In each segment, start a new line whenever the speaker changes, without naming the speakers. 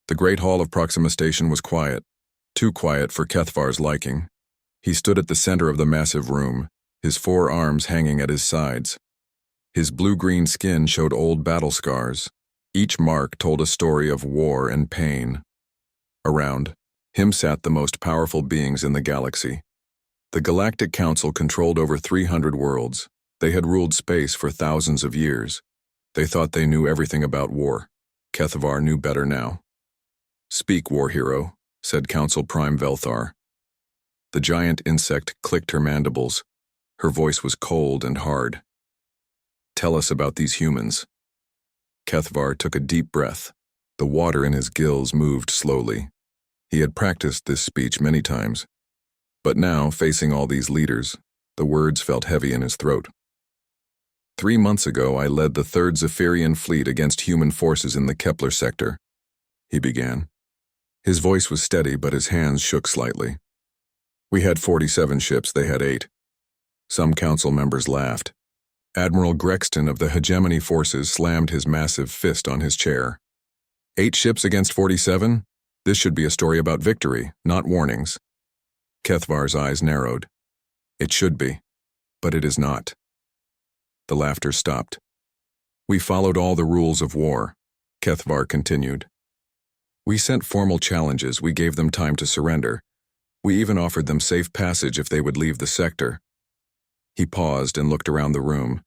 The Great Hall of Proxima Station was quiet, too quiet for Kethvar's liking. He stood at the center of the massive room, his 4 arms hanging at his sides. His blue-green skin showed old battle scars. Each mark told a story of war and pain. Around him sat the most powerful beings in the galaxy. The Galactic Council controlled over 300 worlds. They had ruled space for thousands of years. They thought they knew everything about war. Kethvar knew better now. "Speak, war hero," said Council Prime Velthar. The giant insect clicked her mandibles. Her voice was cold and hard. "Tell us about these humans." Kethvar took a deep breath. The water in his gills moved slowly. He had practiced this speech many times. But now, facing all these leaders, the words felt heavy in his throat. 3 months ago, I led the 3rd Zephyrian fleet against human forces in the Kepler sector, he began. His voice was steady, but his hands shook slightly. We had 47 ships, they had 8. Some council members laughed. Admiral Grexton of the Hegemony Forces slammed his massive fist on his chair. 8 ships against 47? This should be a story about victory, not warnings. Kethvar's eyes narrowed. It should be, but it is not. The laughter stopped. We followed all the rules of war, Kethvar continued. We sent formal challenges, we gave them time to surrender. We even offered them safe passage if they would leave the sector. He paused and looked around the room.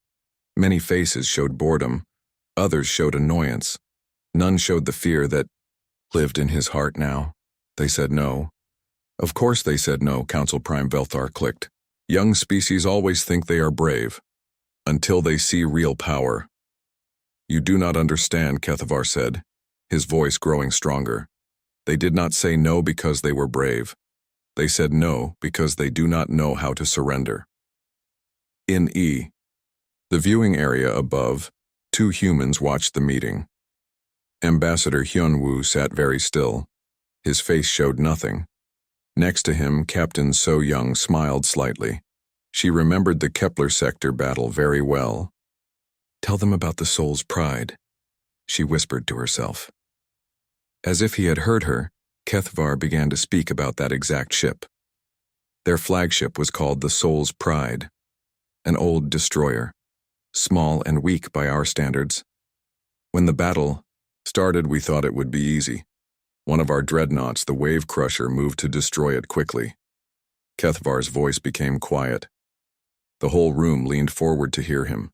Many faces showed boredom. Others showed annoyance. None showed the fear that lived in his heart now. They said no. Of course they said no, Council Prime Velthar clicked. Young species always think they are brave, until they see real power. You do not understand, Kethvar said, his voice growing stronger. They did not say no because they were brave. They said no because they do not know how to surrender. In the viewing area above, 2 humans watched the meeting. Ambassador Hyunwoo sat very still. His face showed nothing. Next to him, Captain So-young smiled slightly. She remembered the Kepler sector battle very well. Tell them about the soul's pride, she whispered to herself. As if he had heard her, Kethvar began to speak about that exact ship. Their flagship was called the Soul's Pride, an old destroyer, small and weak by our standards. When the battle started, we thought it would be easy. One of our dreadnoughts, the Wave Crusher, moved to destroy it quickly. Kethvar's voice became quiet. The whole room leaned forward to hear him.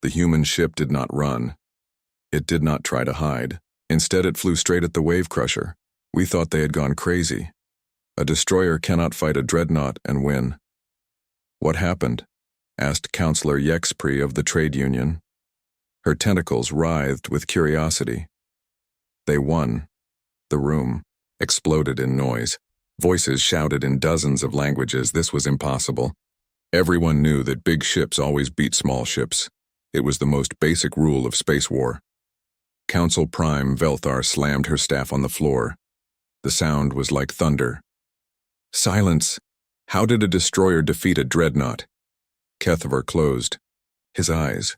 The human ship did not run. It did not try to hide. Instead, it flew straight at the Wave Crusher. We thought they had gone crazy. A destroyer cannot fight a dreadnought and win. What happened? Asked Councillor Yexpri of the trade union. Her tentacles writhed with curiosity. They won. The room exploded in noise. Voices shouted in dozens of languages. This was impossible. Everyone knew that big ships always beat small ships. It was the most basic rule of space war. Council Prime Velthar slammed her staff on the floor. The sound was like thunder. Silence! How did a destroyer defeat a dreadnought? Kethvar closed his eyes.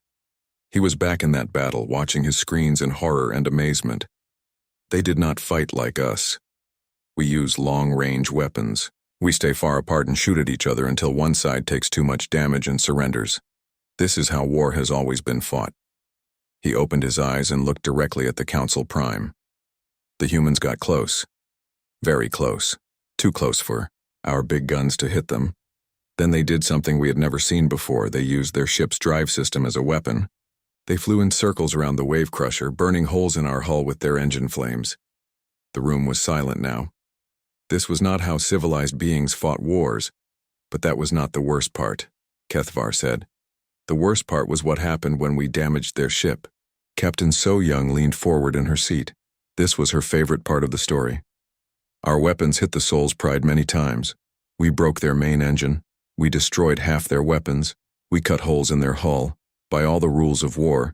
He was back in that battle, watching his screens in horror and amazement. They did not fight like us. We use long-range weapons. We stay far apart and shoot at each other until one side takes too much damage and surrenders. This is how war has always been fought. He opened his eyes and looked directly at the Council Prime. The humans got close. Very close. Too close for our big guns to hit them. Then they did something we had never seen before. They used their ship's drive system as a weapon. They flew in circles around the Wave Crusher, burning holes in our hull with their engine flames. The room was silent now. This was not how civilized beings fought wars, but that was not the worst part, Kethvar said. The worst part was what happened when we damaged their ship. Captain So-young leaned forward in her seat. This was her favorite part of the story. Our weapons hit the Soul's Pride many times. We broke their main engine. We destroyed half their weapons. We cut holes in their hull. By all the rules of war,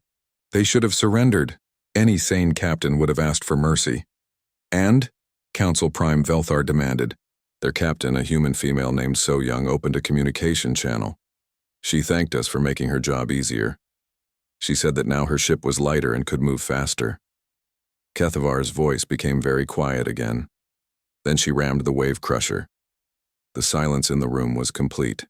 they should have surrendered. Any sane captain would have asked for mercy. And? Council Prime Velthar demanded. Their captain, a human female named So-young, opened a communication channel. She thanked us for making her job easier. She said that now her ship was lighter and could move faster. Kethavar's voice became very quiet again. Then she rammed the wave crusher. The silence in the room was complete.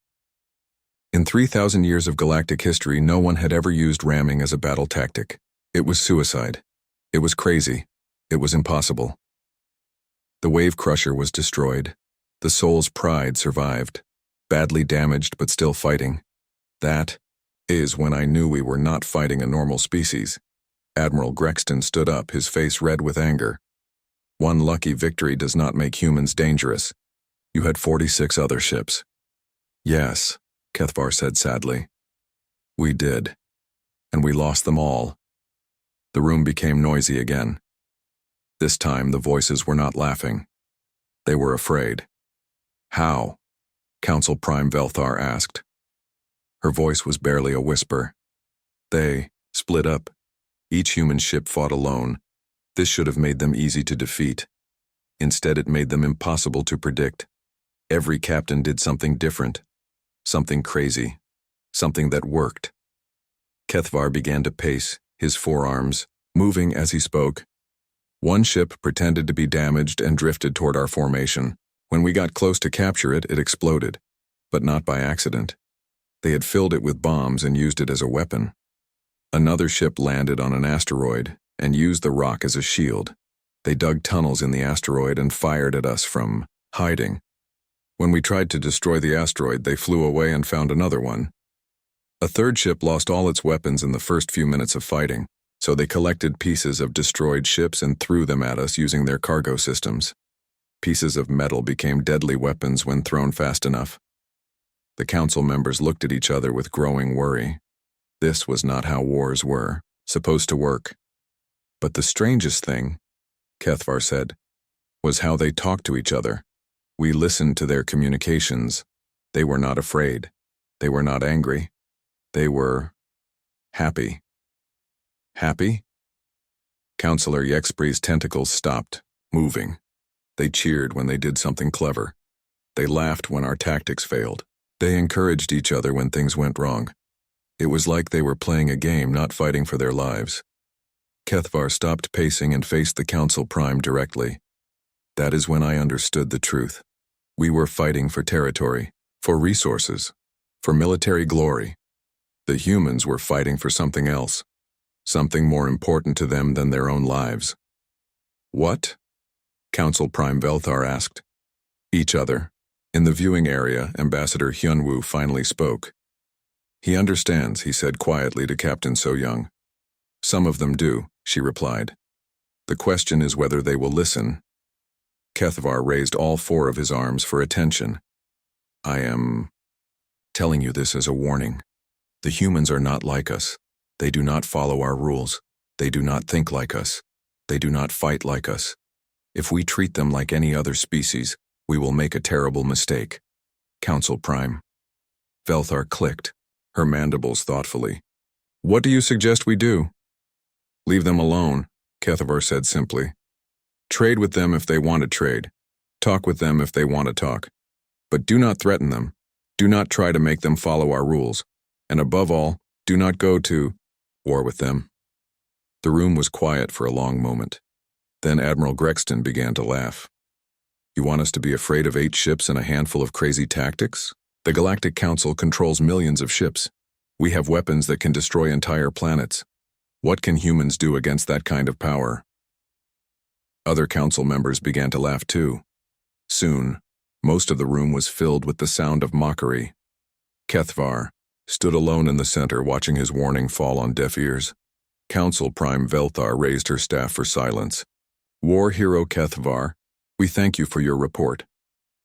In 3,000 years of galactic history, no one had ever used ramming as a battle tactic. It was suicide. It was crazy. It was impossible. The wave crusher was destroyed. The soul's pride survived, badly damaged but still fighting. That is when I knew we were not fighting a normal species. Admiral Grexton stood up, his face red with anger. One lucky victory does not make humans dangerous. You had 46 other ships. Yes, Kethvar said sadly. We did. And we lost them all. The room became noisy again. This time the voices were not laughing. They were afraid. How? Council Prime Velthar asked. Her voice was barely a whisper. They split up. Each human ship fought alone. This should have made them easy to defeat. Instead, it made them impossible to predict. Every captain did something different. Something crazy. Something that worked. Kethvar began to pace, his forearms moving as he spoke. One ship pretended to be damaged and drifted toward our formation. When we got close to capture it, it exploded, but not by accident. They had filled it with bombs and used it as a weapon. Another ship landed on an asteroid and used the rock as a shield. They dug tunnels in the asteroid and fired at us from hiding. When we tried to destroy the asteroid, they flew away and found another one. A third ship lost all its weapons in the first few minutes of fighting, so they collected pieces of destroyed ships and threw them at us using their cargo systems. Pieces of metal became deadly weapons when thrown fast enough. The council members looked at each other with growing worry. This was not how wars were supposed to work. But the strangest thing, Kethvar said, was how they talked to each other. We listened to their communications. They were not afraid. They were not angry. They were happy. Happy? Counselor Yexpri's tentacles stopped, moving. They cheered when they did something clever. They laughed when our tactics failed. They encouraged each other when things went wrong. It was like they were playing a game, not fighting for their lives. Kethvar stopped pacing and faced the Council Prime directly. That is when I understood the truth. We were fighting for territory, for resources, for military glory. The humans were fighting for something else, something more important to them than their own lives. What? Council Prime Velthar asked. Each other. In the viewing area, Ambassador Hyunwoo finally spoke. He understands, he said quietly to Captain So-young. Some of them do, she replied. The question is whether they will listen. Kethvar raised all four of his arms for attention. I am telling you this as a warning. The humans are not like us. They do not follow our rules. They do not think like us. They do not fight like us. If we treat them like any other species, we will make a terrible mistake. Council Prime. Velthar clicked, her mandibles thoughtfully. What do you suggest we do? Leave them alone, Kethvar said simply. Trade with them if they want to trade. Talk with them if they want to talk. But do not threaten them. Do not try to make them follow our rules. And above all, do not go to war with them. The room was quiet for a long moment. Then Admiral Grexton began to laugh. You want us to be afraid of 8 ships and a handful of crazy tactics? The Galactic Council controls millions of ships. We have weapons that can destroy entire planets. What can humans do against that kind of power? Other council members began to laugh too. Soon, most of the room was filled with the sound of mockery. Kethvar stood alone in the center, watching his warning fall on deaf ears. Council Prime Velthar raised her staff for silence. War Hero Kethvar, we thank you for your report.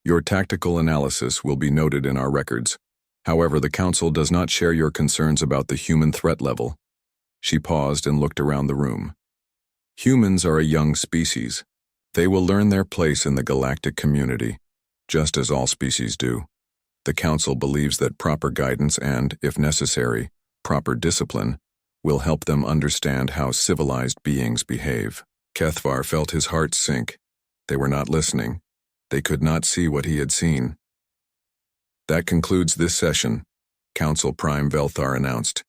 Your tactical analysis will be noted in our records. However, the Council does not share your concerns about the human threat level. She paused and looked around the room. Humans are a young species. They will learn their place in the galactic community, just as all species do. The Council believes that proper guidance and, if necessary, proper discipline will help them understand how civilized beings behave. Kethvar felt his heart sink. They were not listening. They could not see what he had seen. That concludes this session, Council Prime Velthar announced.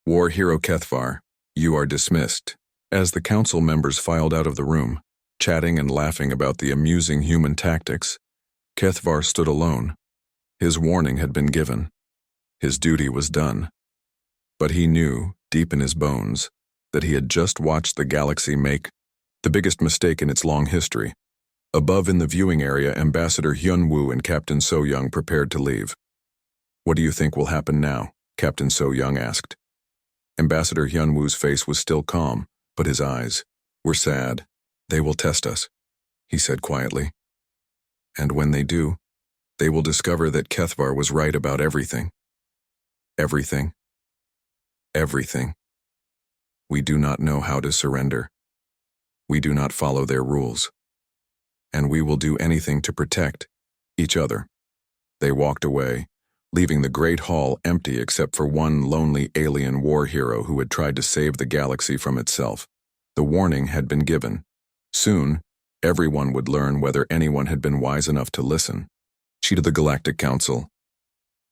War Hero Kethvar, you are dismissed. As the council members filed out of the room, chatting and laughing about the amusing human tactics, Kethvar stood alone. His warning had been given. His duty was done. But he knew, deep in his bones, that he had just watched the galaxy make the biggest mistake in its long history. Above in the viewing area, Ambassador Hyun-woo and Captain So-young prepared to leave. "What do you think will happen now?" Captain So-young asked. Ambassador Hyun-woo's face was still calm, but his eyes were sad. "They will test us," he said quietly. "And when they do, they will discover that Kethvar was right about everything. Everything. Everything. We do not know how to surrender. We do not follow their rules. And we will do anything to protect each other." They walked away, leaving the great hall empty except for one lonely alien war hero who had tried to save the galaxy from itself. The warning had been given. Soon, everyone would learn whether anyone had been wise enough to listen. She to the Galactic Council.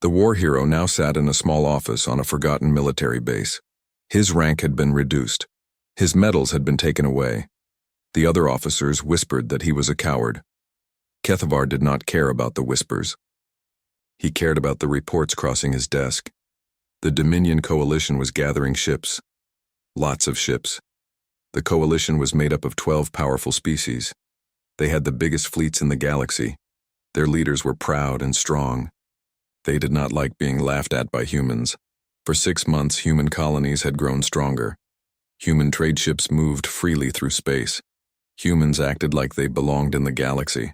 The war hero now sat in a small office on a forgotten military base. His rank had been reduced. His medals had been taken away. The other officers whispered that he was a coward. Kethvar did not care about the whispers. He cared about the reports crossing his desk. The Dominion Coalition was gathering ships. Lots of ships. The coalition was made up of 12 powerful species. They had the biggest fleets in the galaxy. Their leaders were proud and strong. They did not like being laughed at by humans. For 6 months, human colonies had grown stronger. Human trade ships moved freely through space. Humans acted like they belonged in the galaxy.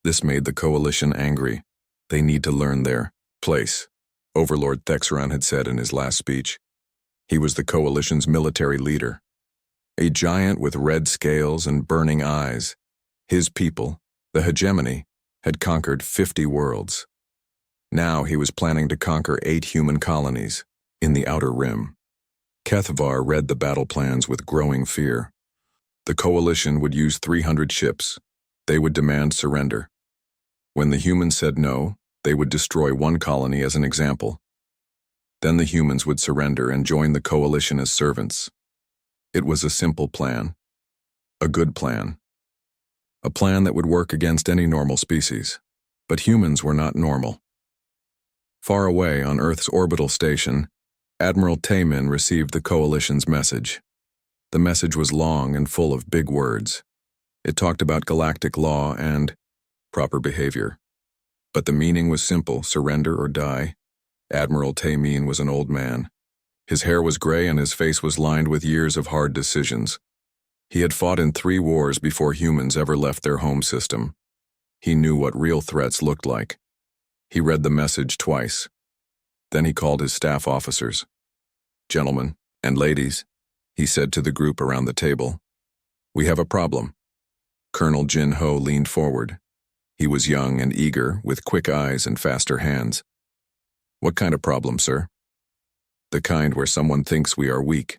This made the coalition angry. They need to learn their place, Overlord Thexeron had said in his last speech. He was the coalition's military leader. A giant with red scales and burning eyes. His people, the hegemony, had conquered 50 worlds. Now he was planning to conquer 8 human colonies in the Outer Rim. Kethvar read the battle plans with growing fear. The coalition would use 300 ships. They would demand surrender. When the humans said no, they would destroy one colony as an example. Then the humans would surrender and join the coalition as servants. It was a simple plan. A good plan. A plan that would work against any normal species. But humans were not normal. Far away on Earth's orbital station, Admiral Taemin received the coalition's message. The message was long and full of big words. It talked about galactic law and proper behavior. But the meaning was simple: surrender or die. Admiral Taemin was an old man. His hair was gray and his face was lined with years of hard decisions. He had fought in 3 wars before humans ever left their home system. He knew what real threats looked like. He read the message twice. Then he called his staff officers. "Gentlemen and ladies," he said to the group around the table, "we have a problem." Colonel Jin Ho leaned forward. He was young and eager, with quick eyes and faster hands. "What kind of problem, sir?" "The kind where someone thinks we are weak."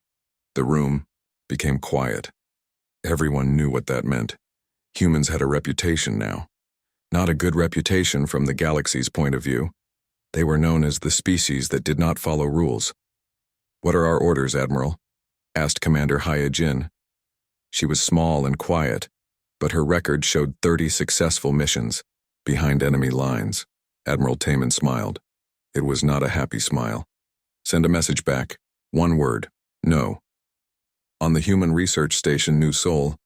The room became quiet. Everyone knew what that meant. Humans had a reputation now. Not a good reputation from the galaxy's point of view. They were known as the species that did not follow rules. "What are our orders, Admiral?" asked Commander Haya Jin. She was small and quiet, but her record showed 30 successful missions behind enemy lines. Admiral Taemin smiled. It was not a happy smile. "Send a message back. 1 word. No." On the human research station New Seoul,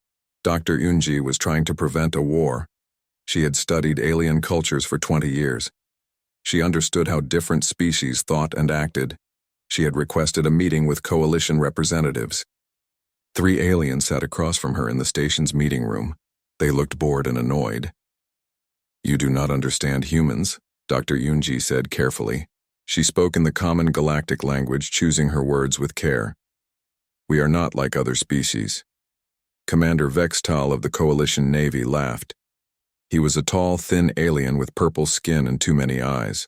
Dr. Eunji was trying to prevent a war. She had studied alien cultures for 20 years. She understood how different species thought and acted. She had requested a meeting with coalition representatives. 3 aliens sat across from her in the station's meeting room. They looked bored and annoyed. "You do not understand humans," Dr. Eunji said carefully. She spoke in the common galactic language, choosing her words with care. "We are not like other species." Commander Vextal of the Coalition Navy laughed. He was a tall, thin alien with purple skin and too many eyes.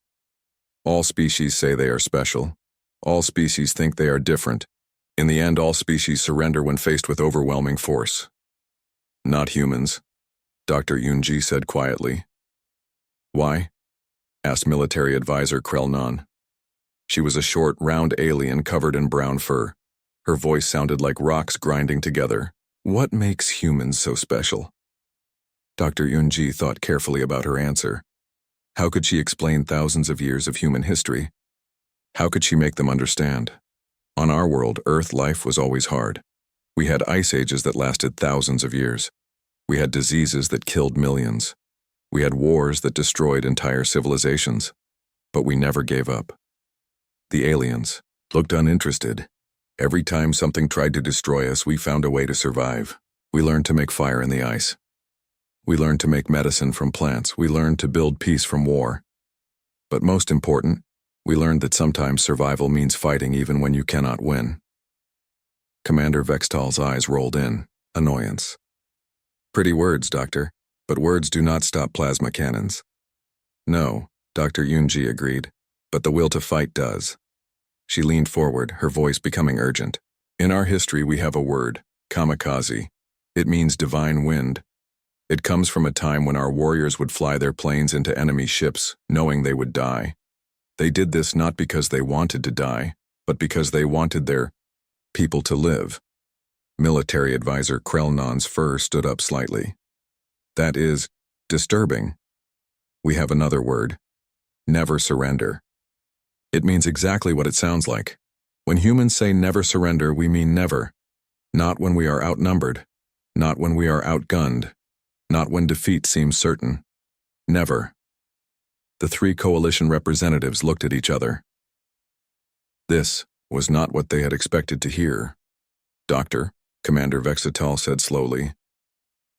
"All species say they are special. All species think they are different. In the end, all species surrender when faced with overwhelming force." "Not humans," Dr. Eunji said quietly. "Why?" asked military advisor Krelnon. She was a short, round alien covered in brown fur. Her voice sounded like rocks grinding together. What makes humans so special? Dr. Yunji thought carefully about her answer. How could she explain thousands of years of human history? How could she make them understand? On our world, Earth life was always hard. We had ice ages that lasted thousands of years. We had diseases that killed millions. We had wars that destroyed entire civilizations. But we never gave up. The aliens looked uninterested. Every time something tried to destroy us, we found a way to survive. We learned to make fire in the ice. We learned to make medicine from plants. We learned to build peace from war. But most important, we learned that sometimes survival means fighting even when you cannot win. Commander Vextal's eyes rolled in, annoyance. Pretty words, Doctor, but words do not stop plasma cannons. No, Dr. Yunji agreed, but the will to fight does. She leaned forward, her voice becoming urgent. In our history we have a word, kamikaze. It means divine wind. It comes from a time when our warriors would fly their planes into enemy ships, knowing they would die. They did this not because they wanted to die, but because they wanted their people to live. Military advisor Krelnon's fur stood up slightly. That is disturbing. We have another word, never surrender. It means exactly what it sounds like. When humans say never surrender, we mean never. Not when we are outnumbered. Not when we are outgunned. Not when defeat seems certain. Never. The three coalition representatives looked at each other. This was not what they had expected to hear. Doctor, Commander Vexatal said slowly,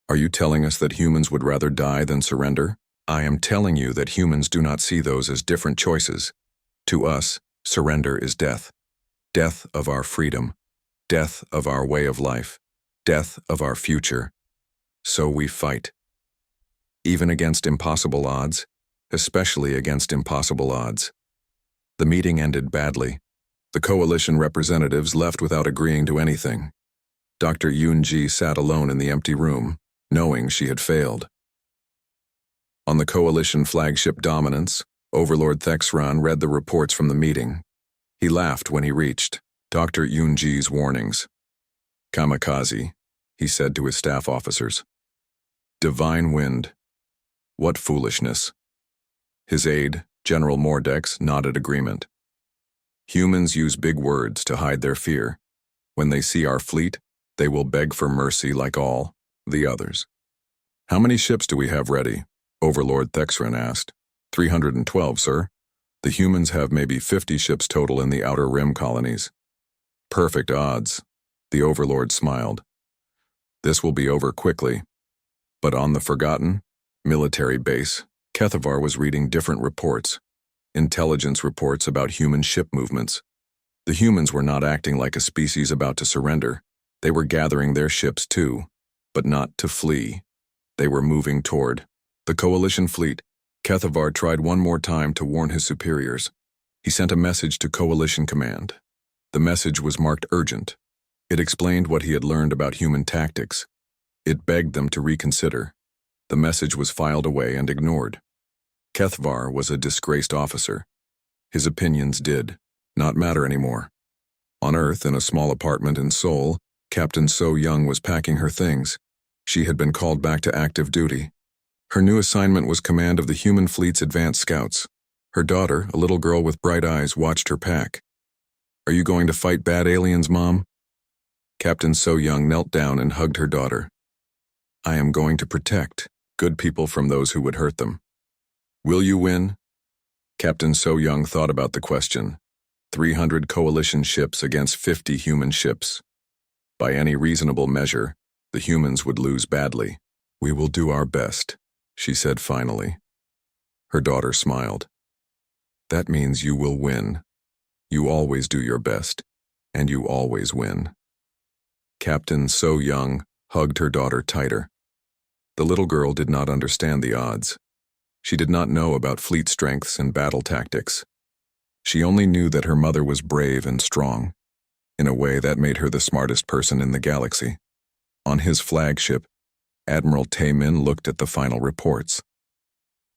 are you telling us that humans would rather die than surrender? I am telling you that humans do not see those as different choices. To us, surrender is death. Death of our freedom. Death of our way of life. Death of our future. So we fight. Even against impossible odds, especially against impossible odds. The meeting ended badly. The coalition representatives left without agreeing to anything. Dr. Yunji sat alone in the empty room, knowing she had failed. On the coalition flagship Dominance, Overlord Thexran read the reports from the meeting. He laughed when he reached Dr. Yunji's warnings. Kamikaze, he said to his staff officers. Divine wind. What foolishness. His aide, General Mordex, nodded agreement. Humans use big words to hide their fear. When they see our fleet, they will beg for mercy like all the others. How many ships do we have ready? Overlord Thexran asked. 312, sir. The humans have maybe 50 ships total in the Outer Rim colonies. Perfect odds. The Overlord smiled. This will be over quickly. But on the Forgotten military base, Kethavar was reading different reports. Intelligence reports about human ship movements. The humans were not acting like a species about to surrender. They were gathering their ships too, but not to flee. They were moving toward the coalition fleet. Kethavar tried one more time to warn his superiors. He sent a message to Coalition Command. The message was marked urgent. It explained what he had learned about human tactics. It begged them to reconsider. The message was filed away and ignored. Kethavar was a disgraced officer. His opinions did not matter anymore. On Earth, in a small apartment in Seoul, Captain So Young was packing her things. She had been called back to active duty. Her new assignment was command of the human fleet's advanced scouts. Her daughter, a little girl with bright eyes, watched her pack. Are you going to fight bad aliens, Mom? Captain So Young knelt down and hugged her daughter. I am going to protect good people from those who would hurt them. Will you win? Captain So Young thought about the question. 300 coalition ships against 50 human ships. By any reasonable measure, the humans would lose badly. We will do our best, she said finally. Her daughter smiled. That means you will win. You always do your best, and you always win. Captain So Young hugged her daughter tighter. The little girl did not understand the odds. She did not know about fleet strengths and battle tactics. She only knew that her mother was brave and strong. In a way, that made her the smartest person in the galaxy. On his flagship, Admiral Taemin looked at the final reports.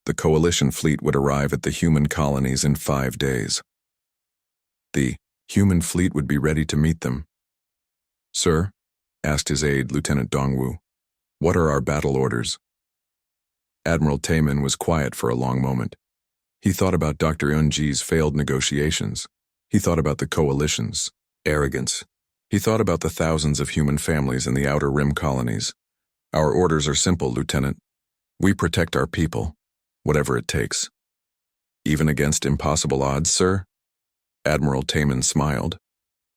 The coalition fleet would arrive at the human colonies in 5 days. The human fleet would be ready to meet them. "Sir?" asked his aide, Lieutenant Dongwu. "What are our battle orders?" Admiral Taemin was quiet for a long moment. He thought about Dr. Eunji's failed negotiations. He thought about the coalition's arrogance. He thought about the thousands of human families in the Outer Rim colonies. "Our orders are simple, Lieutenant. We protect our people, whatever it takes." "Even against impossible odds, sir?" Admiral Taemin smiled.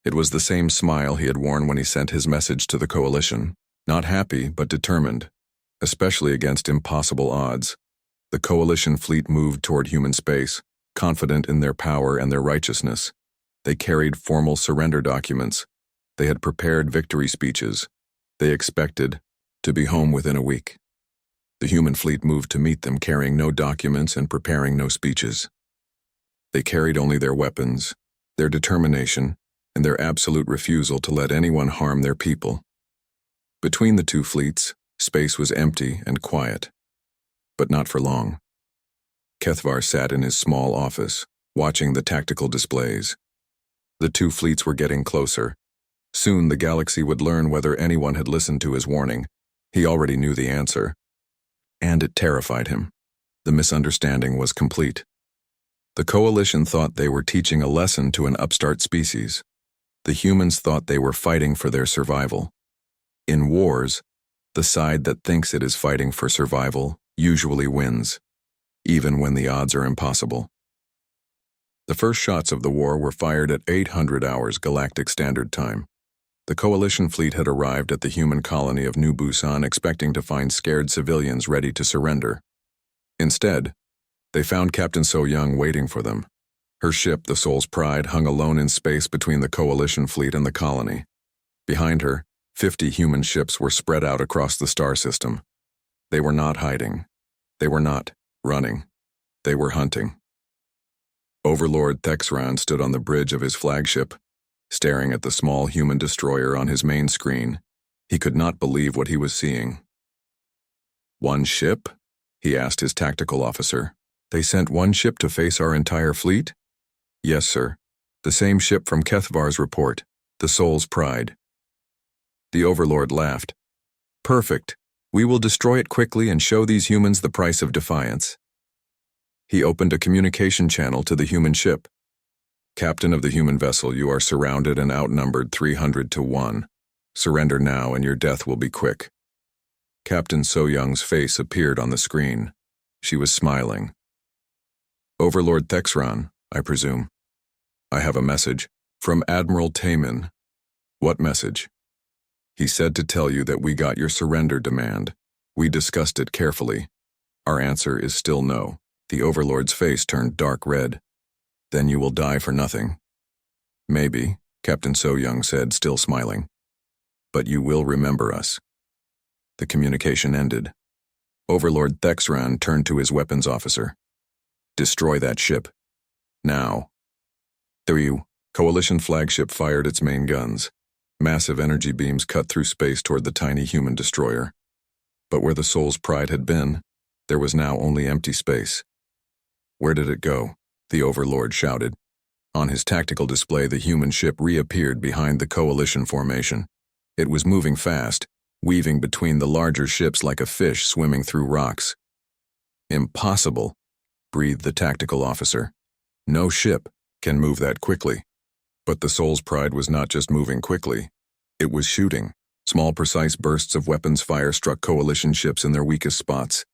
It was the same smile he had worn when he sent his message to the coalition. Not happy, but determined, especially against impossible odds. The coalition fleet moved toward human space, confident in their power and their righteousness. They carried formal surrender documents. They had prepared victory speeches. They expected to be home within a week. The human fleet moved to meet them, carrying no documents and preparing no speeches. They carried only their weapons, their determination, and their absolute refusal to let anyone harm their people. Between the two fleets, space was empty and quiet. But not for long. Kethvar sat in his small office, watching the tactical displays. The two fleets were getting closer. Soon the galaxy would learn whether anyone had listened to his warning. He already knew the answer. And it terrified him. The misunderstanding was complete. The coalition thought they were teaching a lesson to an upstart species. The humans thought they were fighting for their survival. In wars, the side that thinks it is fighting for survival usually wins, even when the odds are impossible. The first shots of the war were fired at 800 hours Galactic Standard Time. The coalition fleet had arrived at the human colony of New Busan expecting to find scared civilians ready to surrender. Instead, they found Captain So-Young waiting for them. Her ship, the Soul's Pride, hung alone in space between the coalition fleet and the colony. Behind her, 50 human ships were spread out across the star system. They were not hiding. They were not running. They were hunting. Overlord Thexran stood on the bridge of his flagship, staring at the small human destroyer on his main screen. He could not believe what he was seeing. "One ship?" he asked his tactical officer. "They sent one ship to face our entire fleet?" "Yes, sir. The same ship from Kethvar's report, the Soul's Pride." The Overlord laughed. "Perfect. We will destroy it quickly and show these humans the price of defiance." He opened a communication channel to the human ship. "Captain of the human vessel, you are surrounded and outnumbered 300 to 1. Surrender now and your death will be quick." Captain So-Young's face appeared on the screen. She was smiling. "Overlord Thexran, I presume. I have a message from Admiral Taemin." "What message?" "He said to tell you that we got your surrender demand. We discussed it carefully. Our answer is still no." The Overlord's face turned dark red. "Then you will die for nothing." "Maybe," Captain So-Young said, still smiling. "But you will remember us." The communication ended. Overlord Thexran turned to his weapons officer. "Destroy that ship. Now." The coalition flagship fired its main guns. Massive energy beams cut through space toward the tiny human destroyer. But where the Soul's Pride had been, there was now only empty space. "Where did it go?" the Overlord shouted. On his tactical display, the human ship reappeared behind the coalition formation. It was moving fast, weaving between the larger ships like a fish swimming through rocks. "Impossible," breathed the tactical officer. "No ship can move that quickly." But the Soul's Pride was not just moving quickly. It was shooting. Small, precise bursts of weapons fire struck coalition ships in their weakest spots.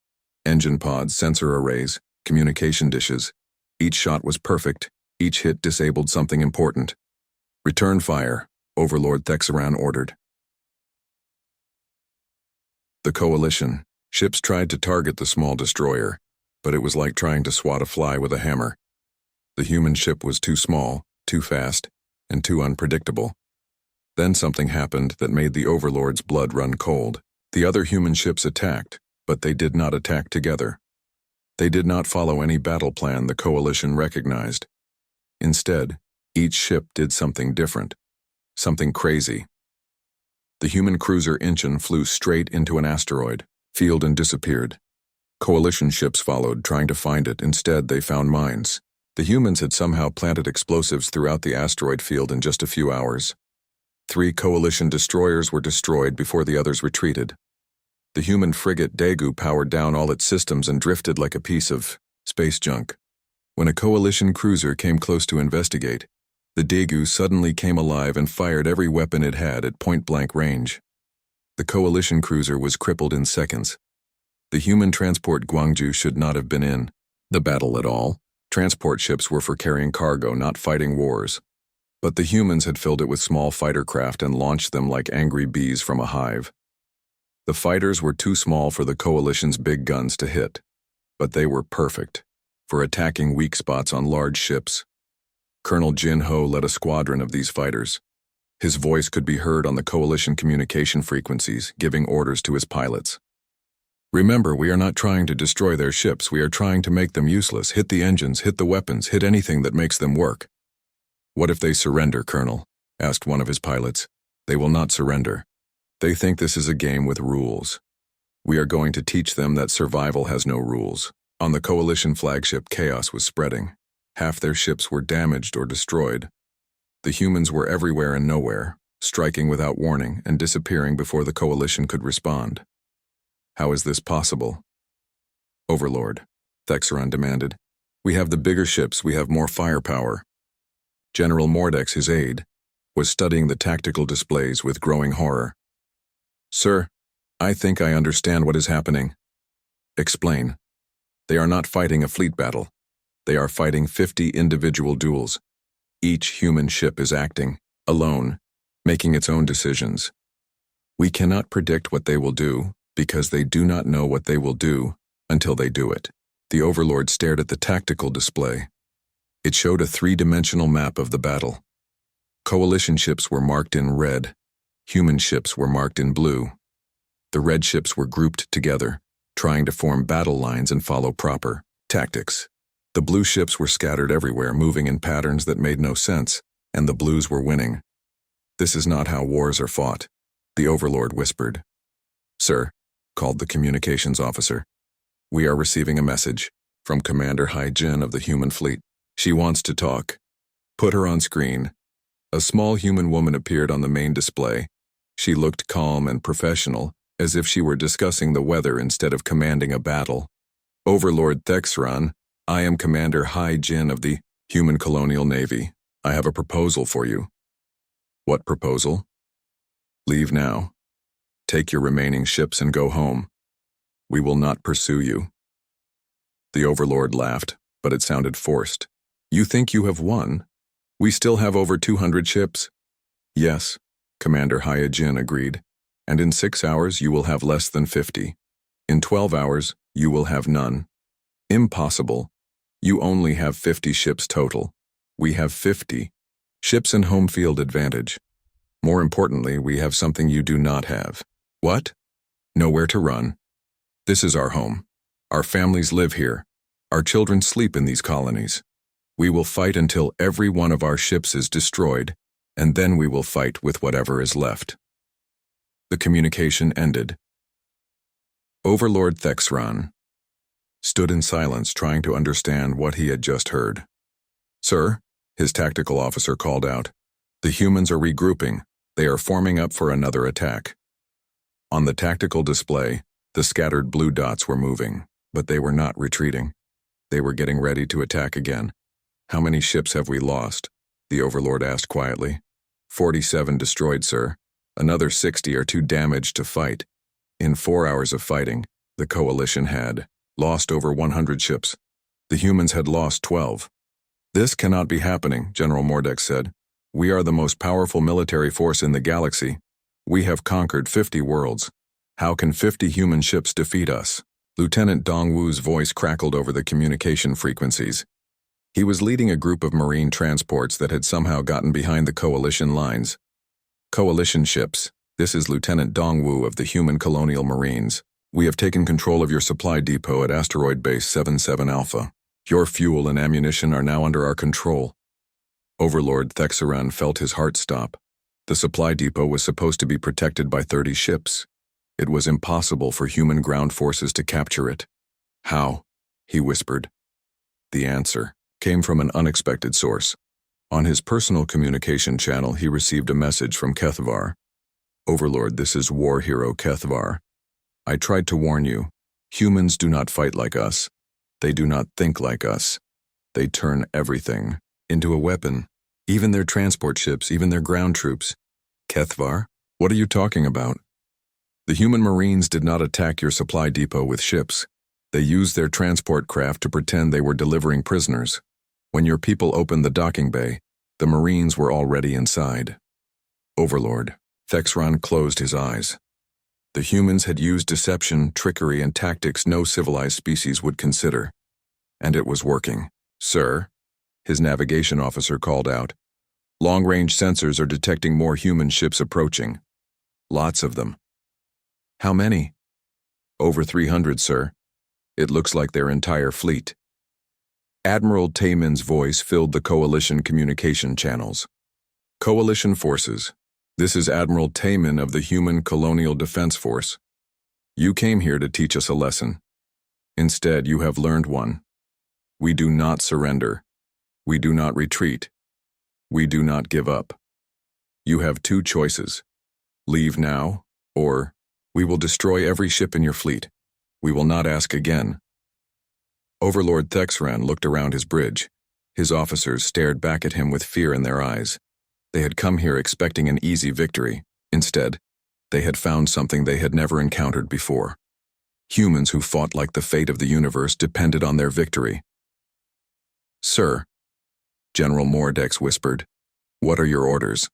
Engine pods, sensor arrays, communication dishes. Each shot was perfect. Each hit disabled something important. "Return fire," Overlord Thexran ordered. The coalition ships tried to target the small destroyer, but it was like trying to swat a fly with a hammer. The human ship was too small, too fast, and too unpredictable. Then something happened that made the Overlord's blood run cold. The other human ships attacked, but they did not attack together. They did not follow any battle plan the coalition recognized. Instead, each ship did something different, something crazy. The human cruiser Incheon flew straight into an asteroid field and disappeared. Coalition ships followed, trying to find it. Instead, they found mines. The humans had somehow planted explosives throughout the asteroid field in just a few hours. 3 Coalition destroyers were destroyed before the others retreated. The human frigate Daegu powered down all its systems and drifted like a piece of space junk. When a Coalition cruiser came close to investigate, the Daegu suddenly came alive and fired every weapon it had at point-blank range. The Coalition cruiser was crippled in seconds. The human transport Gwangju should not have been in the battle at all. Transport ships were for carrying cargo, not fighting wars. But the humans had filled it with small fighter craft and launched them like angry bees from a hive. The fighters were too small for the Coalition's big guns to hit, but they were perfect for attacking weak spots on large ships. Colonel Jin Ho led a squadron of these fighters. His voice could be heard on the Coalition communication frequencies, giving orders to his pilots. Remember, we are not trying to destroy their ships, we are trying to make them useless. Hit the engines, hit the weapons, hit anything that makes them work. What if they surrender, Colonel? Asked one of his pilots. They will not surrender. They think this is a game with rules. We are going to teach them that survival has no rules. On the Coalition flagship, chaos was spreading. Half their ships were damaged or destroyed. The humans were everywhere and nowhere, striking without warning and disappearing before the Coalition could respond. How is this possible? Overlord, Thexeron demanded. We have the bigger ships, we have more firepower. General Mordex, his aide, was studying the tactical displays with growing horror. Sir, I think I understand what is happening. Explain. They are not fighting a fleet battle. They are fighting 50 individual duels. Each human ship is acting, alone, making its own decisions. We cannot predict what they will do, because they do not know what they will do until they do it. The Overlord stared at the tactical display. It showed a 3-dimensional map of the battle. Coalition ships were marked in red. Human ships were marked in blue. The red ships were grouped together, trying to form battle lines and follow proper tactics. The blue ships were scattered everywhere, moving in patterns that made no sense, and the blues were winning. This is not how wars are fought, the Overlord whispered. Sir, called the communications officer. We are receiving a message from Commander Hai Jin of the human fleet. She wants to talk. Put her on screen. A small human woman appeared on the main display. She looked calm and professional, as if she were discussing the weather instead of commanding a battle. Overlord Thexeron, I am Commander Hai Jin of the Human Colonial Navy. I have a proposal for you. What proposal? Leave now. Take your remaining ships and go home. We will not pursue you. The Overlord laughed, but it sounded forced. You think you have won? We still have over 200 ships. Yes, Commander Hai Jin agreed. And in 6 hours you will have less than 50. In 12 hours, you will have none. Impossible. You only have 50 ships total. We have 50. Ships and home field advantage. More importantly, we have something you do not have. What? Nowhere to run. This is our home. Our families live here. Our children sleep in these colonies. We will fight until every one of our ships is destroyed, and then we will fight with whatever is left. The communication ended. Overlord Thexeron stood in silence, trying to understand what he had just heard. Sir, his tactical officer called out. The humans are regrouping. They are forming up for another attack. On the tactical display, the scattered blue dots were moving, but they were not retreating. They were getting ready to attack again. How many ships have we lost? The Overlord asked quietly. 47 destroyed, sir. Another 60 are too damaged to fight. In 4 hours of fighting, the Coalition had lost over 100 ships. The humans had lost 12. This cannot be happening, General Mordex said. We are the most powerful military force in the galaxy. We have conquered 50 worlds. How can 50 human ships defeat us? Lieutenant Dongwu's voice crackled over the communication frequencies. He was leading a group of marine transports that had somehow gotten behind the Coalition lines. Coalition ships, this is Lieutenant Dongwu of the Human Colonial Marines. We have taken control of your supply depot at Asteroid Base 77 Alpha. Your fuel and ammunition are now under our control. Overlord Thexeron felt his heart stop. The supply depot was supposed to be protected by 30 ships. It was impossible for human ground forces to capture it. How? He whispered. The answer came from an unexpected source. On his personal communication channel, he received a message from Kethvar. Overlord, this is war hero Kethvar. I tried to warn you. Humans do not fight like us. They do not think like us. They turn everything into a weapon. Even their transport ships, even their ground troops. Kethvar, what are you talking about? The human Marines did not attack your supply depot with ships. They used their transport craft to pretend they were delivering prisoners. When your people opened the docking bay, the Marines were already inside. Overlord, Thexron closed his eyes. The humans had used deception, trickery, and tactics no civilized species would consider. And it was working. Sir, his navigation officer called out. Long-range sensors are detecting more human ships approaching. Lots of them. How many? Over 300, sir. It looks like their entire fleet. Admiral Tayman's voice filled the Coalition communication channels. Coalition forces. This is Admiral Tayman of the Human Colonial Defense Force. You came here to teach us a lesson. Instead, you have learned one. We do not surrender. We do not retreat. We do not give up. You have two choices. Leave now, or we will destroy every ship in your fleet. We will not ask again. Overlord Thexran looked around his bridge. His officers stared back at him with fear in their eyes. They had come here expecting an easy victory. Instead, they had found something they had never encountered before. Humans who fought like the fate of the universe depended on their victory. Sir, General Mordex whispered, what are your orders?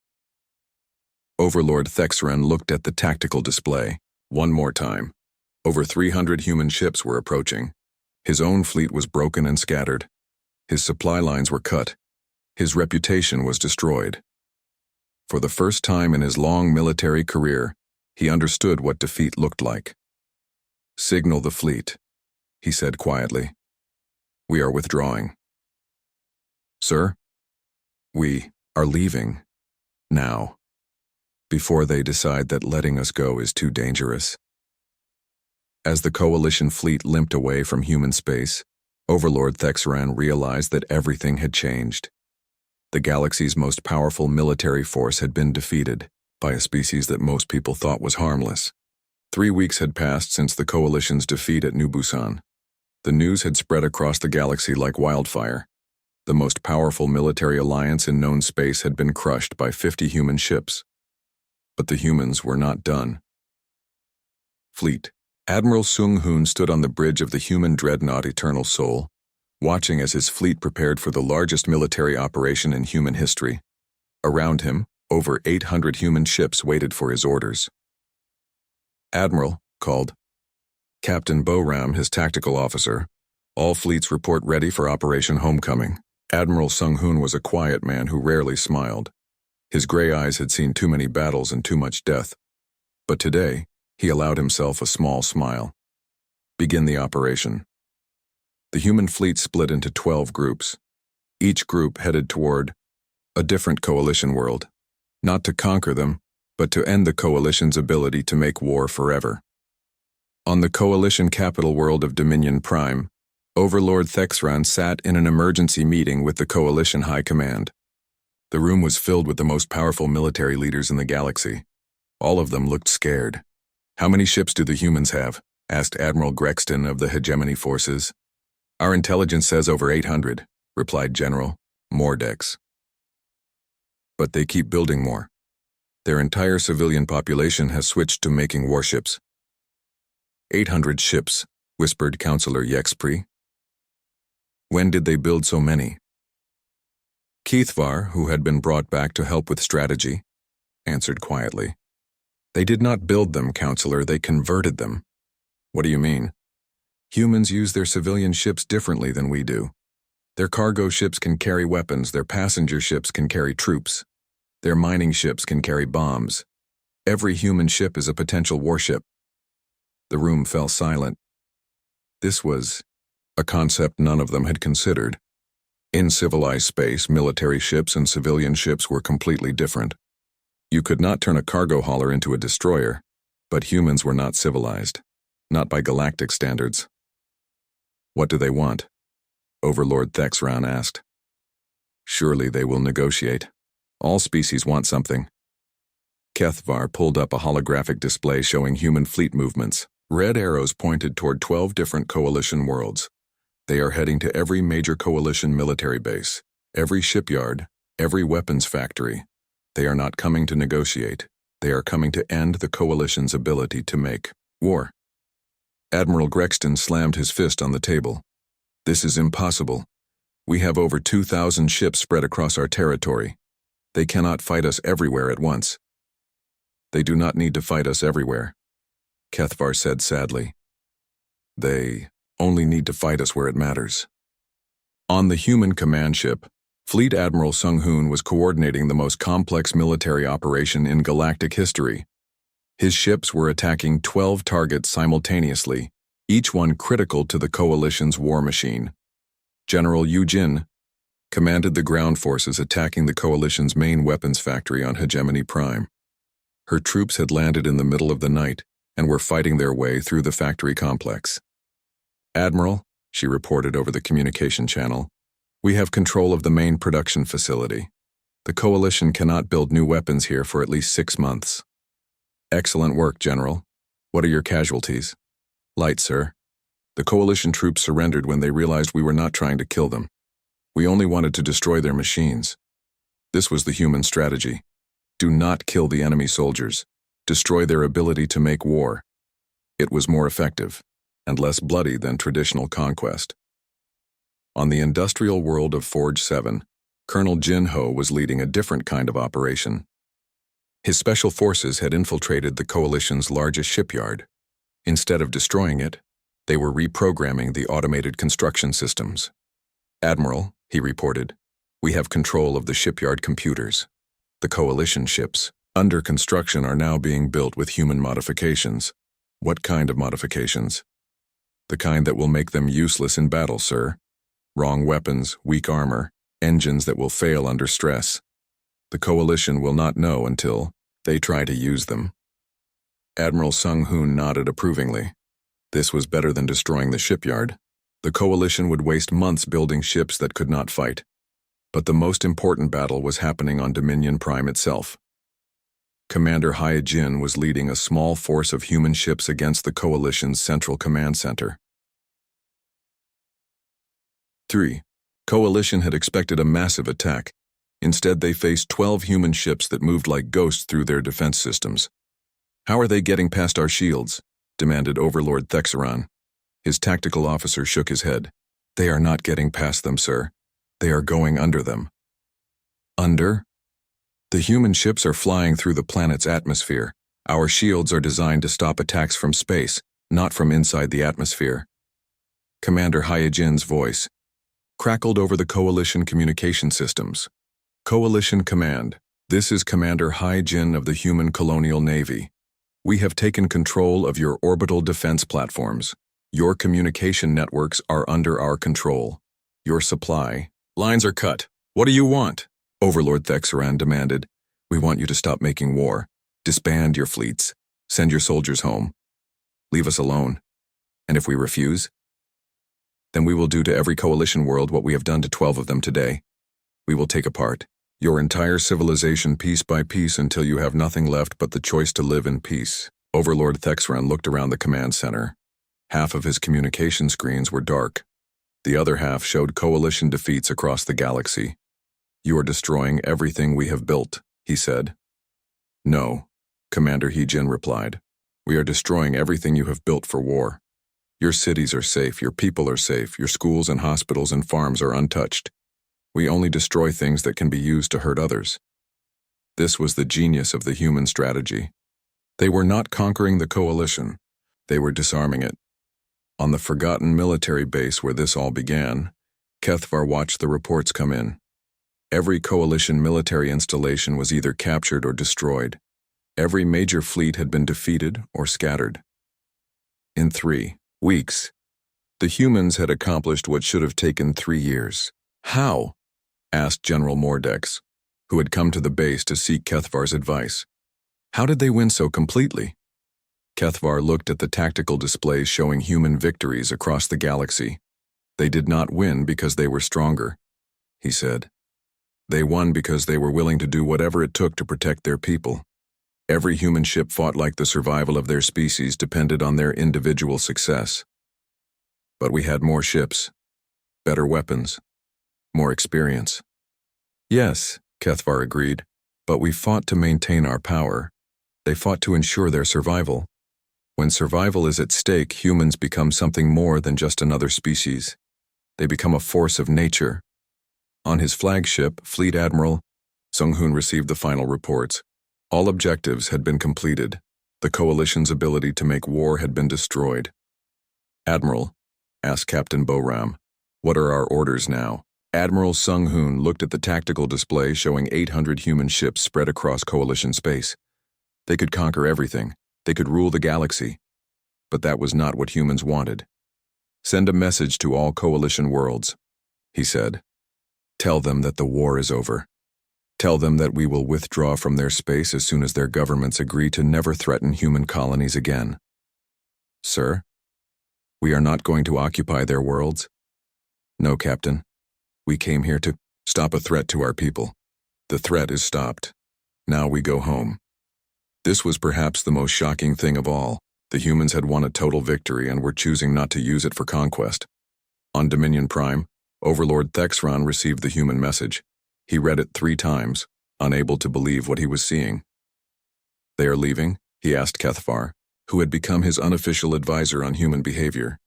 Overlord Thexran looked at the tactical display. One more time. Over 300 human ships were approaching. His own fleet was broken and scattered. His supply lines were cut. His reputation was destroyed. For the first time in his long military career, he understood what defeat looked like. Signal the fleet, he said quietly. We are withdrawing. Sir, we are leaving. Now. Before they decide that letting us go is too dangerous. As the Coalition fleet limped away from human space, Overlord Thexran realized that everything had changed. The galaxy's most powerful military force had been defeated by a species that most people thought was harmless. 3 weeks had passed since the Coalition's defeat at New Busan. The news had spread across the galaxy like wildfire. The most powerful military alliance in known space had been crushed by 50 human ships. But the humans were not done. Fleet. Admiral Sung Hoon stood on the bridge of the human dreadnought Eternal Soul, watching as his fleet prepared for the largest military operation in human history. Around him, over 800 human ships waited for his orders. Admiral, called Captain Boram, his tactical officer, all fleets report ready for Operation Homecoming. Admiral Sung Hoon was a quiet man who rarely smiled. His gray eyes had seen too many battles and too much death. But today, he allowed himself a small smile. Begin the operation. The human fleet split into 12 groups. Each group headed toward a different Coalition world, not to conquer them, but to end the Coalition's ability to make war forever. On the Coalition capital world of Dominion Prime, Overlord Thexran sat in an emergency meeting with the Coalition High Command. The room was filled with the most powerful military leaders in the galaxy. All of them looked scared. How many ships do the humans have? Asked Admiral Grexton of the Hegemony Forces. Our intelligence says over 800, replied General Mordex. But they keep building more. Their entire civilian population has switched to making warships. 800 ships, whispered Counselor Yexpri. When did they build so many? Kethvar, who had been brought back to help with strategy, answered quietly. They did not build them, Counselor, they converted them. What do you mean? Humans use their civilian ships differently than we do. Their cargo ships can carry weapons, their passenger ships can carry troops. Their mining ships can carry bombs. Every human ship is a potential warship. The room fell silent. This was a concept none of them had considered. In civilized space, military ships and civilian ships were completely different. You could not turn a cargo hauler into a destroyer, but humans were not civilized, not by galactic standards. What do they want? Overlord Thexran asked. Surely they will negotiate. All species want something. Kethvar pulled up a holographic display showing human fleet movements. Red arrows pointed toward 12 different coalition worlds. They are heading to every major coalition military base, every shipyard, every weapons factory. They are not coming to negotiate. They are coming to end the coalition's ability to make war. Admiral Grexton slammed his fist on the table. This is impossible. We have over 2,000 ships spread across our territory. They cannot fight us everywhere at once. They do not need to fight us everywhere, Kethvar said sadly. They only need to fight us where it matters. On the human command ship, Fleet Admiral Sung Hoon was coordinating the most complex military operation in galactic history. His ships were attacking 12 targets simultaneously, each one critical to the coalition's war machine. General Yu Jin commanded the ground forces attacking the coalition's main weapons factory on Hegemony Prime. Her troops had landed in the middle of the night and were fighting their way through the factory complex. Admiral, she reported over the communication channel, we have control of the main production facility. The coalition cannot build new weapons here for at least 6 months. Excellent work, General. What are your casualties? Light, sir. The coalition troops surrendered when they realized we were not trying to kill them. We only wanted to destroy their machines. This was the human strategy. Do not kill the enemy soldiers. Destroy their ability to make war. It was more effective and less bloody than traditional conquest. On the industrial world of Forge 7, Colonel Jin Ho was leading a different kind of operation. His special forces had infiltrated the coalition's largest shipyard. Instead of destroying it, they were reprogramming the automated construction systems. Admiral, he reported, we have control of the shipyard computers. The coalition ships, under construction, are now being built with human modifications. What kind of modifications? The kind that will make them useless in battle, sir. Wrong weapons, weak armor, engines that will fail under stress. The coalition will not know until they try to use them. Admiral Sung Hoon nodded approvingly. This was better than destroying the shipyard. The coalition would waste months building ships that could not fight. But the most important battle was happening on Dominion Prime itself. Commander Hai Jin was leading a small force of human ships against the coalition's central command center. 3. Coalition had expected a massive attack. Instead, they faced 12 human ships that moved like ghosts through their defense systems. How are they getting past our shields? Demanded Overlord Thexeron. His tactical officer shook his head. They are not getting past them, sir. They are going under them. Under? The human ships are flying through the planet's atmosphere. Our shields are designed to stop attacks from space, not from inside the atmosphere. Commander Hyojin's voice crackled over the coalition communication systems. Coalition Command, this is Commander Hyojin of the Human Colonial Navy. We have taken control of your orbital defense platforms. Your communication networks are under our control. Your supply lines are cut. What do you want? Overlord Thexeran demanded. We want you to stop making war. Disband your fleets. Send your soldiers home. Leave us alone. And if we refuse, then we will do to every coalition world what we have done to 12 of them today. We will take apart your entire civilization piece by piece until you have nothing left but the choice to live in peace. Overlord Thexeran looked around the command center. Half of his communication screens were dark. The other half showed coalition defeats across the galaxy. You are destroying everything we have built, he said. No, Commander Heejin replied. We are destroying everything you have built for war. Your cities are safe, your people are safe, your schools and hospitals and farms are untouched. We only destroy things that can be used to hurt others. This was the genius of the human strategy. They were not conquering the coalition. They were disarming it. On the forgotten military base where this all began, Kethvar watched the reports come in. Every coalition military installation was either captured or destroyed. Every major fleet had been defeated or scattered. In 3 weeks, the humans had accomplished what should have taken 3 years. How? Asked General Mordex, who had come to the base to seek Kethvar's advice. How did they win so completely? Kethvar looked at the tactical displays showing human victories across the galaxy. They did not win because they were stronger, he said. They won because they were willing to do whatever it took to protect their people. Every human ship fought like the survival of their species depended on their individual success. But we had more ships, better weapons, more experience. Yes, Kethvar agreed, but we fought to maintain our power. They fought to ensure their survival. When survival is at stake, humans become something more than just another species. They become a force of nature. On his flagship, Fleet Admiral Sung-hoon received the final reports. All objectives had been completed. The Coalition's ability to make war had been destroyed. "Admiral," asked Captain Boram, "what are our orders now?" Admiral Sung-hoon looked at the tactical display showing 800 human ships spread across Coalition space. They could conquer everything. They could rule the galaxy. But that was not what humans wanted. "Send a message to all Coalition worlds," he said. "Tell them that the war is over. Tell them that we will withdraw from their space as soon as their governments agree to never threaten human colonies again." "Sir, we are not going to occupy their worlds." "No, Captain. We came here to stop a threat to our people. The threat is stopped. Now we go home." This was perhaps the most shocking thing of all. The humans had won a total victory and were choosing not to use it for conquest. On Dominion Prime, Overlord Thexron received the human message. He read it 3 times, unable to believe what he was seeing. "They are leaving?" he asked Kethvar, who had become his unofficial advisor on human behavior.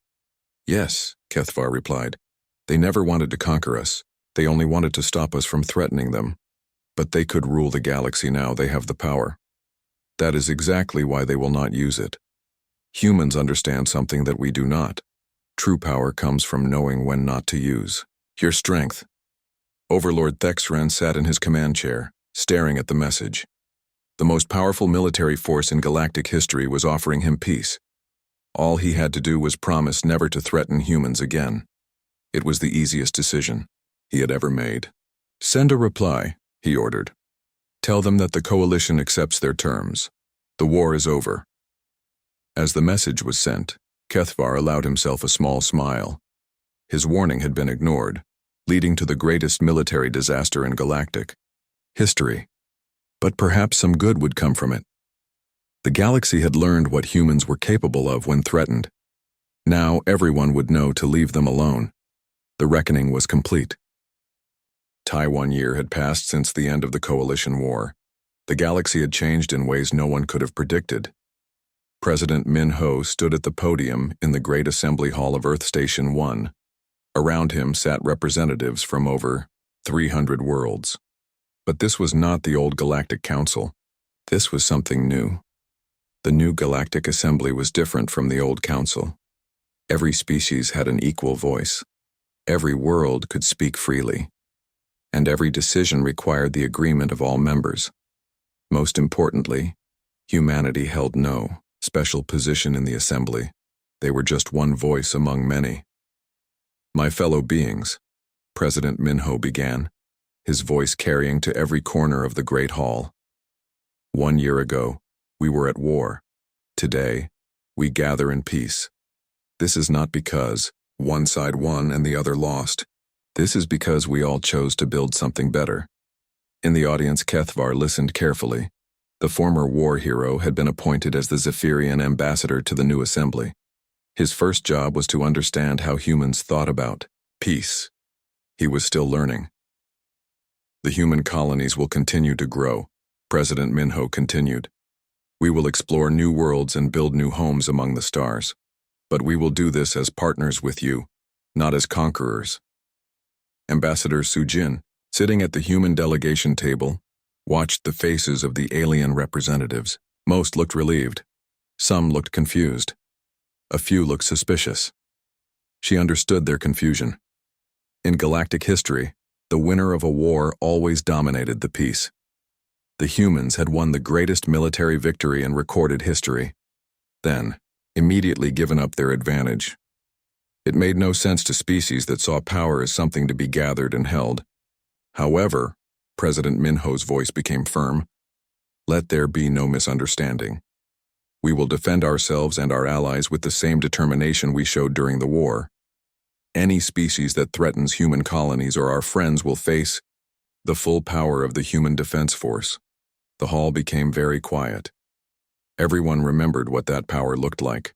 "Yes," Kethvar replied. "They never wanted to conquer us. They only wanted to stop us from threatening them. But they could rule the galaxy now. They have the power. That is exactly why they will not use it. Humans understand something that we do not. True power comes from knowing when not to use your strength." Overlord Thexran sat in his command chair, staring at the message. The most powerful military force in galactic history was offering him peace. All he had to do was promise never to threaten humans again. It was the easiest decision he had ever made. "Send a reply," he ordered. "Tell them that the Coalition accepts their terms. The war is over." As the message was sent, Kethvar allowed himself a small smile. His warning had been ignored, leading to the greatest military disaster in galactic history. But perhaps some good would come from it. The galaxy had learned what humans were capable of when threatened. Now everyone would know to leave them alone. The reckoning was complete. 1 year had passed since the end of the Coalition War. The galaxy had changed in ways no one could have predicted. President Min-ho stood at the podium in the Great Assembly Hall of Earth Station 1. Around him sat representatives from over 300 worlds. But this was not the old Galactic Council. This was something new. The new Galactic Assembly was different from the old Council. Every species had an equal voice. Every world could speak freely. And every decision required the agreement of all members. Most importantly, humanity held no special position in the assembly. They were just one voice among many. "My fellow beings," President Min-ho began, his voice carrying to every corner of the Great Hall. 1 year ago, we were at war. Today, we gather in peace. This is not because one side won and the other lost. This is because we all chose to build something better. In the audience, Kethvar listened carefully. The former war hero had been appointed as the Zephyrian ambassador to the new assembly. His first job was to understand how humans thought about peace. He was still learning. "The human colonies will continue to grow," President Min-ho continued. "We will explore new worlds and build new homes among the stars. But we will do this as partners with you, not as conquerors." Ambassador Sujin, sitting at the human delegation table, watched the faces of the alien representatives. Most looked relieved. Some looked confused. A few looked suspicious. She understood their confusion. In galactic history, the winner of a war always dominated the peace. The humans had won the greatest military victory in recorded history. Then, immediately given up their advantage. It made no sense to species that saw power as something to be gathered and held. However, President Min-ho's voice became firm. "Let there be no misunderstanding. We will defend ourselves and our allies with the same determination we showed during the war. Any species that threatens human colonies or our friends will face The full power of the human defense force. The hall became very quiet. Everyone remembered what that power looked like.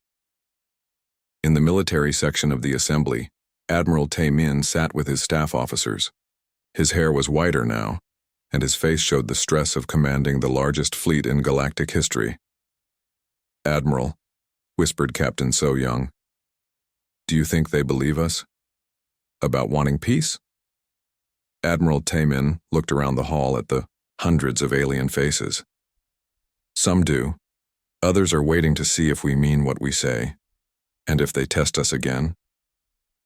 In the military section of the assembly, Admiral Tae-min sat with his staff officers. His hair was whiter now, and his face showed the stress of commanding the largest fleet in galactic history. "Admiral," whispered Captain So-young, "do you think they believe us? About wanting peace?" Admiral Tae-min looked around the hall at the hundreds of alien faces. "Some do. Others are waiting to see if we mean what we say. And if they test us again,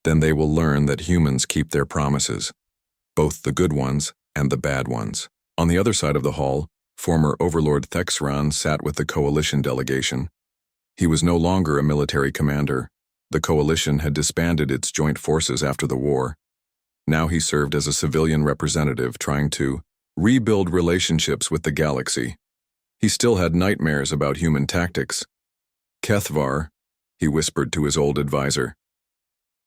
then they will learn that humans keep their promises, both the good ones and the bad ones." On the other side of the hall, former Overlord Thexran sat with the Coalition delegation. He was no longer a military commander. The Coalition had disbanded its joint forces after the war. Now he served as a civilian representative trying to rebuild relationships with the galaxy. He still had nightmares about human tactics. "Kethvar," he whispered to his old advisor,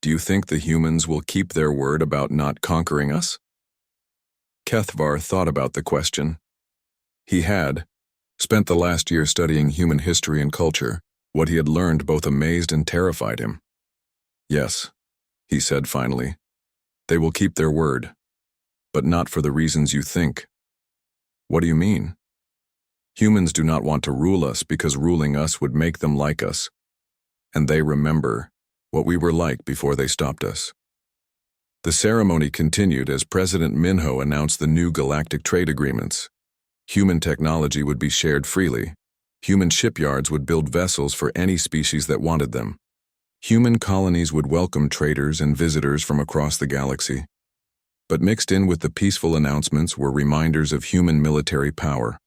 "do you think the humans will keep their word about not conquering us?" Kethvar thought about the question. He had spent the last year studying human history and culture. What he had learned both amazed and terrified him. "Yes," he said finally, "they will keep their word, but not for the reasons you think." "What do you mean?" "Humans do not want to rule us because ruling us would make them like us, and they remember what we were like before they stopped us." The ceremony continued as President Minho announced the new galactic trade agreements. Human technology would be shared freely. Human shipyards would build vessels for any species that wanted them. Human colonies would welcome traders and visitors from across the galaxy. But mixed in with the peaceful announcements were reminders of human military power.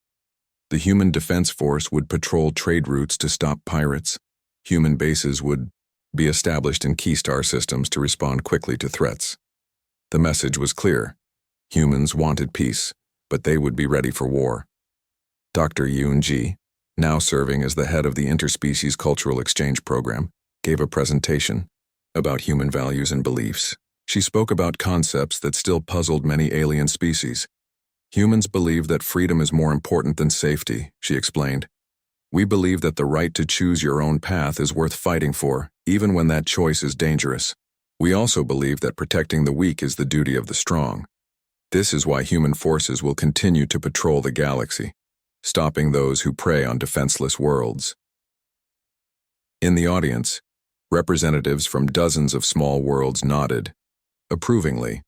The Human Defense Force would patrol trade routes to stop pirates. Human bases would be established in key star systems to respond quickly to threats. The message was clear. Humans wanted peace, but they would be ready for war. Dr. Yoon-ji, now serving as the head of the Interspecies Cultural Exchange Program, gave a presentation about human values and beliefs. She spoke about concepts that still puzzled many alien species. "Humans believe that freedom is more important than safety," she explained. "We believe that the right to choose your own path is worth fighting for, even when that choice is dangerous. We also believe that protecting the weak is the duty of the strong. This is why human forces will continue to patrol the galaxy, stopping those who prey on defenseless worlds." In the audience, representatives from dozens of small worlds nodded, approvingly.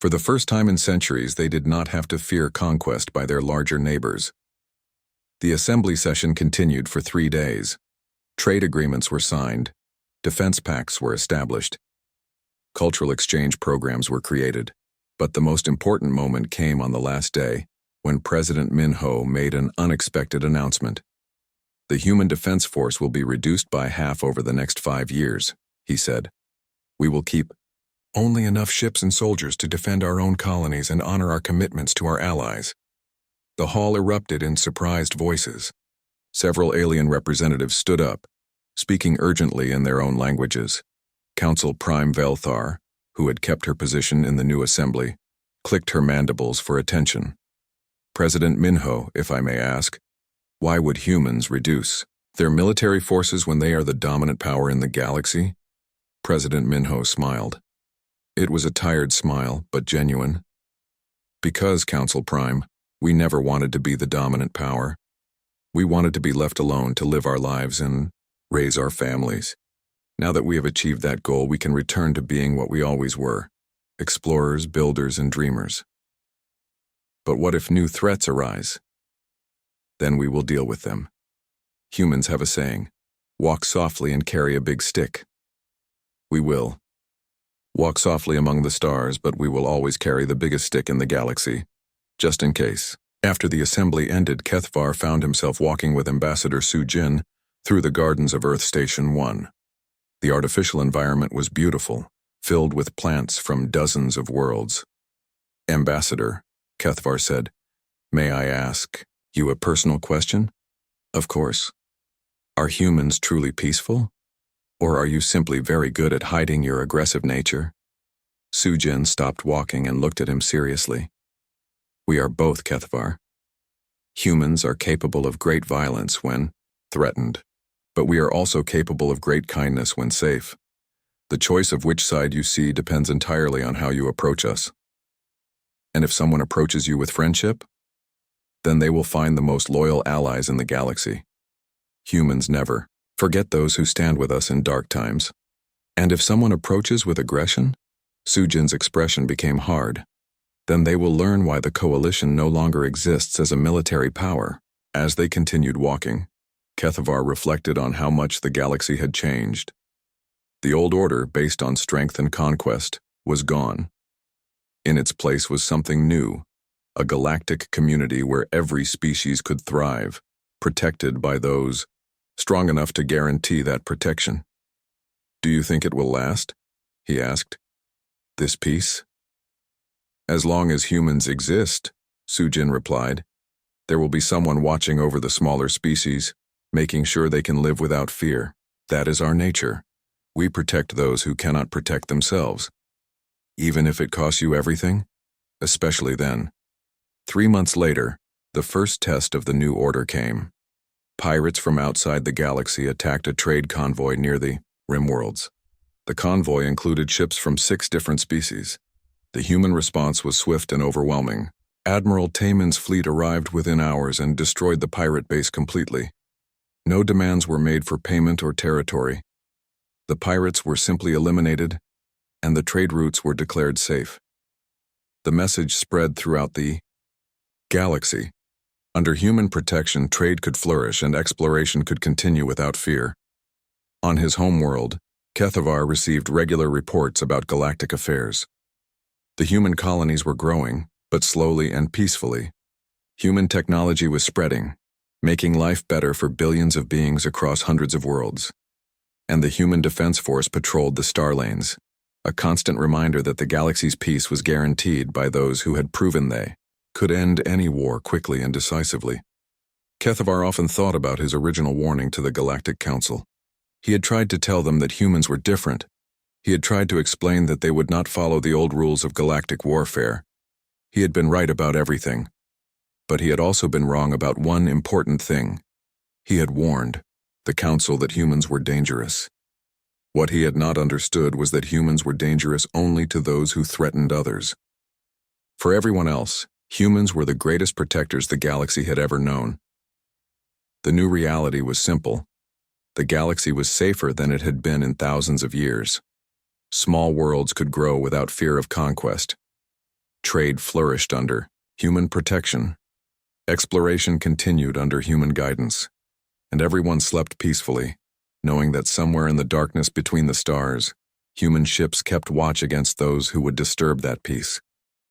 For the first time in centuries, they did not have to fear conquest by their larger neighbors. The assembly session continued for 3 days. Trade agreements were signed. Defense pacts were established. Cultural exchange programs were created. But the most important moment came on the last day, when President Minho made an unexpected announcement. "The Human Defense Force will be reduced by half over the next 5 years, he said. "We will keep only enough ships and soldiers to defend our own colonies and honor our commitments to our allies." The hall erupted in surprised voices. Several alien representatives stood up, speaking urgently in their own languages. Council Prime Velthar, who had kept her position in the new assembly, clicked her mandibles for attention. "President Minho, if I may ask, why would humans reduce their military forces when they are the dominant power in the galaxy?" President Minho smiled. It was a tired smile, but genuine. "Because, Council Prime, we never wanted to be the dominant power. We wanted to be left alone to live our lives and raise our families. Now that we have achieved that goal, we can return to being what we always were, explorers, builders, and dreamers. But what if new threats arise? Then we will deal with them. Humans have a saying, walk softly and carry a big stick. We will. Walk softly among the stars, but we will always carry the biggest stick in the galaxy, just in case." After the assembly ended, Kethvar found himself walking with Ambassador Su-jin through the gardens of Earth Station 1. The artificial environment was beautiful, filled with plants from dozens of worlds. "Ambassador," Kethvar said, "may I ask you a personal question?" "Of course. Are humans truly peaceful? Or are you simply very good at hiding your aggressive nature?" Su-jin stopped walking and looked at him seriously. We are both Kethvar. Humans are capable of great violence when threatened, but we are also capable of great kindness when safe. The choice of which side you see depends entirely on how you approach us. And if someone approaches you with friendship, then they will find the most loyal allies in the galaxy. Humans never forget those who stand with us in dark times. And if someone approaches with aggression, Sujin's expression became hard. Then they will learn why the coalition no longer exists as a military power. As they continued walking, Kethvar reflected on how much the galaxy had changed. The old order, based on strength and conquest, was gone. In its place was something new, a galactic community where every species could thrive, protected by those strong enough to guarantee that protection. "Do you think it will last?" he asked. "This peace?" "As long as humans exist," Sujin replied, "there will be someone watching over the smaller species, making sure they can live without fear. That is our nature. We protect those who cannot protect themselves. Even if it costs you everything, especially then." 3 months later, the first test of the new order came. Pirates from outside the galaxy attacked a trade convoy near the Rimworlds. The convoy included ships from 6 different species. The human response was swift and overwhelming. Admiral Taemin's fleet arrived within hours and destroyed the pirate base completely. No demands were made for payment or territory. The pirates were simply eliminated, and the trade routes were declared safe. The message spread throughout the galaxy. Under human protection, trade could flourish and exploration could continue without fear. On his homeworld, Kethvar received regular reports about galactic affairs. The human colonies were growing, but slowly and peacefully. Human technology was spreading, making life better for billions of beings across hundreds of worlds. And the human defense force patrolled the star lanes, a constant reminder that the galaxy's peace was guaranteed by those who had proven they could end any war quickly and decisively. Kethvar often thought about his original warning to the Galactic Council. He had tried to tell them that humans were different. He had tried to explain that they would not follow the old rules of galactic warfare. He had been right about everything. But he had also been wrong about one important thing. He had warned the Council that humans were dangerous. What he had not understood was that humans were dangerous only to those who threatened others. For everyone else, humans were the greatest protectors the galaxy had ever known. The new reality was simple. The galaxy was safer than it had been in thousands of years. Small worlds could grow without fear of conquest. Trade flourished under human protection. Exploration continued under human guidance. And everyone slept peacefully, knowing that somewhere in the darkness between the stars, human ships kept watch against those who would disturb that peace.